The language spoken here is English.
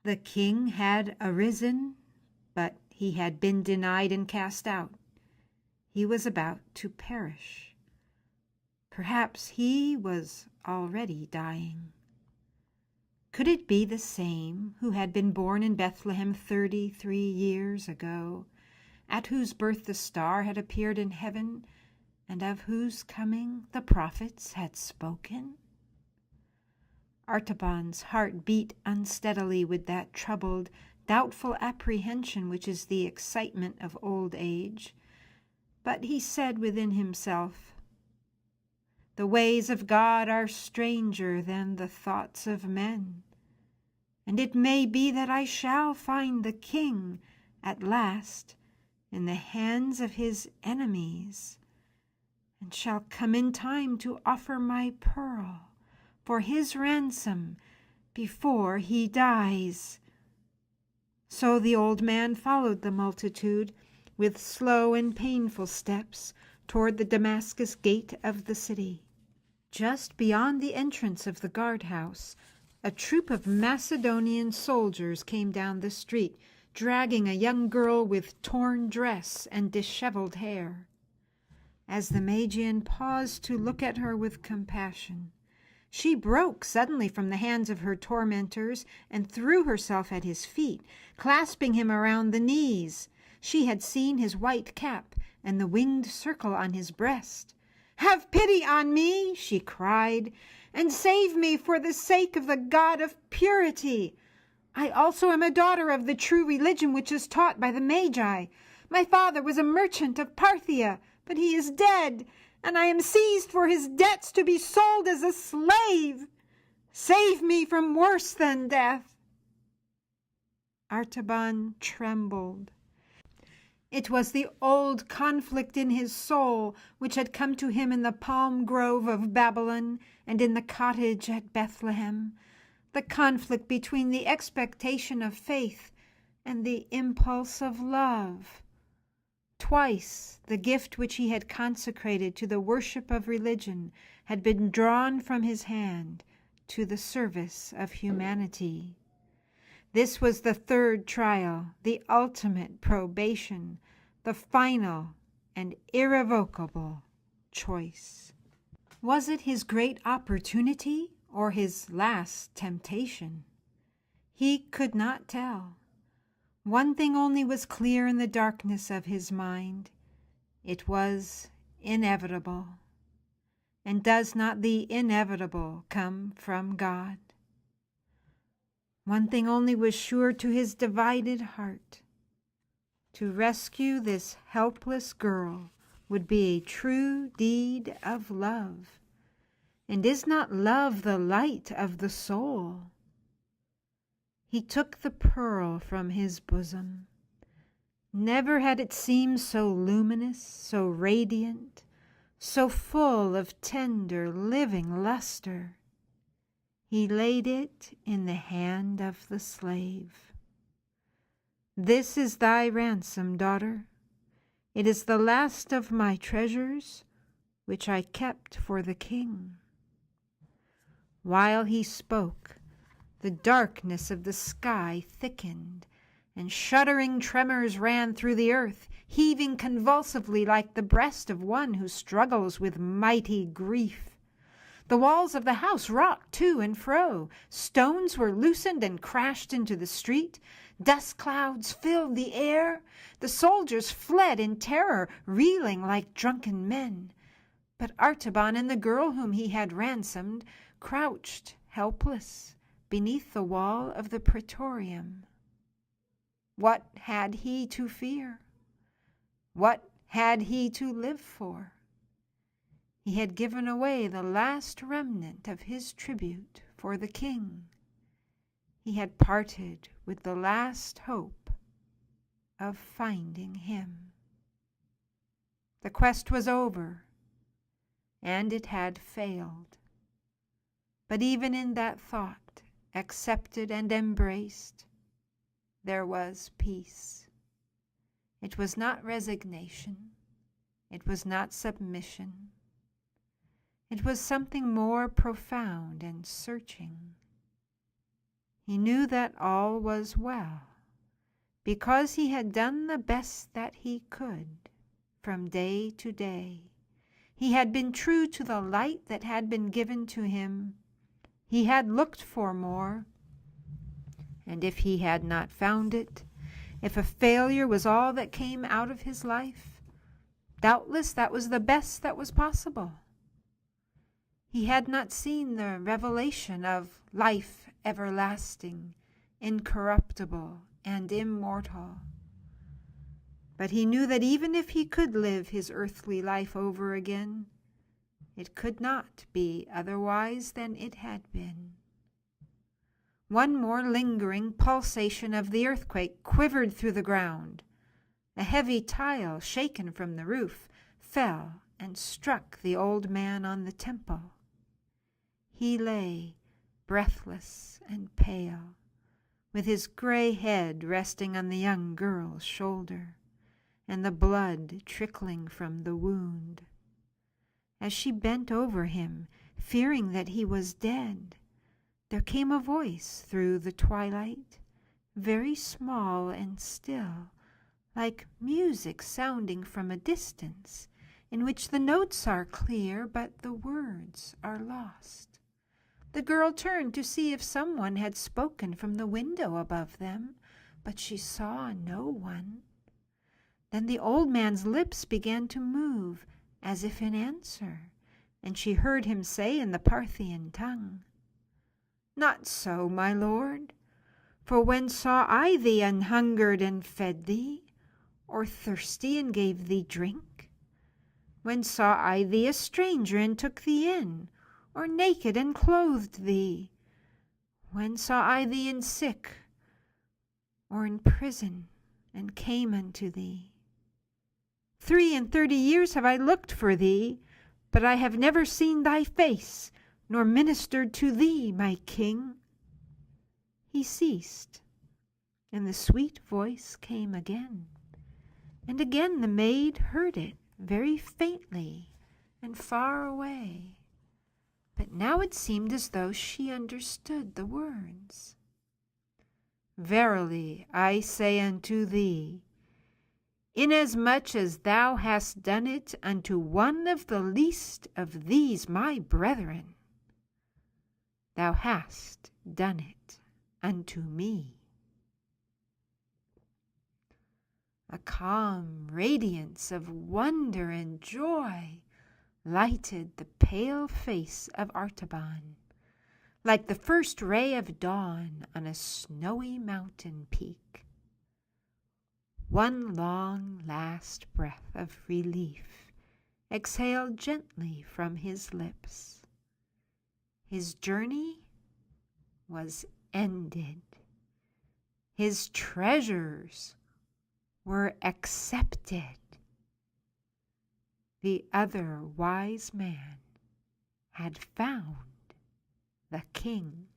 The king had arisen, but he had been denied and cast out. He was about to perish. Perhaps he was already dying. Could it be the same who had been born in Bethlehem 33 years ago, at whose birth the star had appeared in heaven, and of whose coming the prophets had spoken? Artaban's heart beat unsteadily with that troubled, doubtful apprehension which is the excitement of old age. But he said within himself, "The ways of God are stranger than the thoughts of men, and it may be that I shall find the king at last in the hands of his enemies, and shall come in time to offer my pearl for his ransom before he dies." So the old man followed the multitude with slow and painful steps toward the Damascus gate of the city. Just beyond the entrance of the guardhouse, a troop of Macedonian soldiers came down the street, dragging a young girl with torn dress and disheveled hair. As the Magian paused to look at her with compassion, she broke suddenly from the hands of her tormentors and threw herself at his feet, clasping him around the knees. She had seen his white cap and the winged circle on his breast. "Have pity on me," she cried, "and save me for the sake of the God of purity. I also am a daughter of the true religion which is taught by the Magi. My father was a merchant of Parthia, but he is dead, and I am seized for his debts to be sold as a slave. Save me from worse than death." Artaban trembled. It was the old conflict in his soul which had come to him in the palm grove of Babylon and in the cottage at Bethlehem, the conflict between the expectation of faith and the impulse of love. Twice the gift which he had consecrated to the worship of religion had been drawn from his hand to the service of humanity. This was the third trial, the ultimate probation, the final and irrevocable choice. Was it his great opportunity or his last temptation? He could not tell. One thing only was clear in the darkness of his mind. It was inevitable. And does not the inevitable come from God? One thing only was sure to his divided heart. To rescue this helpless girl would be a true deed of love. And is not love the light of the soul? He took the pearl from his bosom. Never had it seemed so luminous, so radiant, so full of tender, living luster. He laid it in the hand of the slave. "This is thy ransom, daughter. It is the last of my treasures, which I kept for the king." While he spoke, the darkness of the sky thickened, and shuddering tremors ran through the earth, heaving convulsively like the breast of one who struggles with mighty grief. The walls of the house rocked to and fro. Stones were loosened and crashed into the street. Dust clouds filled the air. The soldiers fled in terror, reeling like drunken men. But Artaban and the girl whom he had ransomed crouched helpless beneath the wall of the praetorium. What had he to fear? What had he to live for? He had given away the last remnant of his tribute for the king. He had parted with the last hope of finding him. The quest was over, and it had failed. But even in that thought, accepted and embraced, there was peace. It was not resignation. It was not submission. It was something more profound and searching. He knew that all was well, because he had done the best that he could from day to day. He had been true to the light that had been given to him. He had looked for more, and if he had not found it, if a failure was all that came out of his life, doubtless that was the best that was possible. He had not seen the revelation of life everlasting, incorruptible, and immortal. But he knew that even if he could live his earthly life over again, it could not be otherwise than it had been. One more lingering pulsation of the earthquake quivered through the ground. A heavy tile, shaken from the roof, fell and struck the old man on the temple. He lay, breathless and pale, with his gray head resting on the young girl's shoulder, and the blood trickling from the wound. As she bent over him, fearing that he was dead, there came a voice through the twilight, very small and still, like music sounding from a distance, in which the notes are clear, but the words are lost. The girl turned to see if someone had spoken from the window above them, but she saw no one. Then the old man's lips began to move, as if in answer, and she heard him say in the Parthian tongue, "Not so, my lord, for when saw I thee an hungered and fed thee, or thirsty and gave thee drink? When saw I thee a stranger and took thee in, or naked and clothed thee? When saw I thee in sick, or in prison, and came unto thee? 33 years have I looked for thee, but I have never seen thy face, nor ministered to thee, my king." He ceased, and the sweet voice came again, and again the maid heard it very faintly and far away, but now it seemed as though she understood the words. "Verily I say unto thee, inasmuch as thou hast done it unto one of the least of these my brethren, thou hast done it unto me." A calm radiance of wonder and joy lighted the pale face of Artaban, like the first ray of dawn on a snowy mountain peak. One long last breath of relief exhaled gently from his lips. His journey was ended. His treasures were accepted. The other wise man had found the king.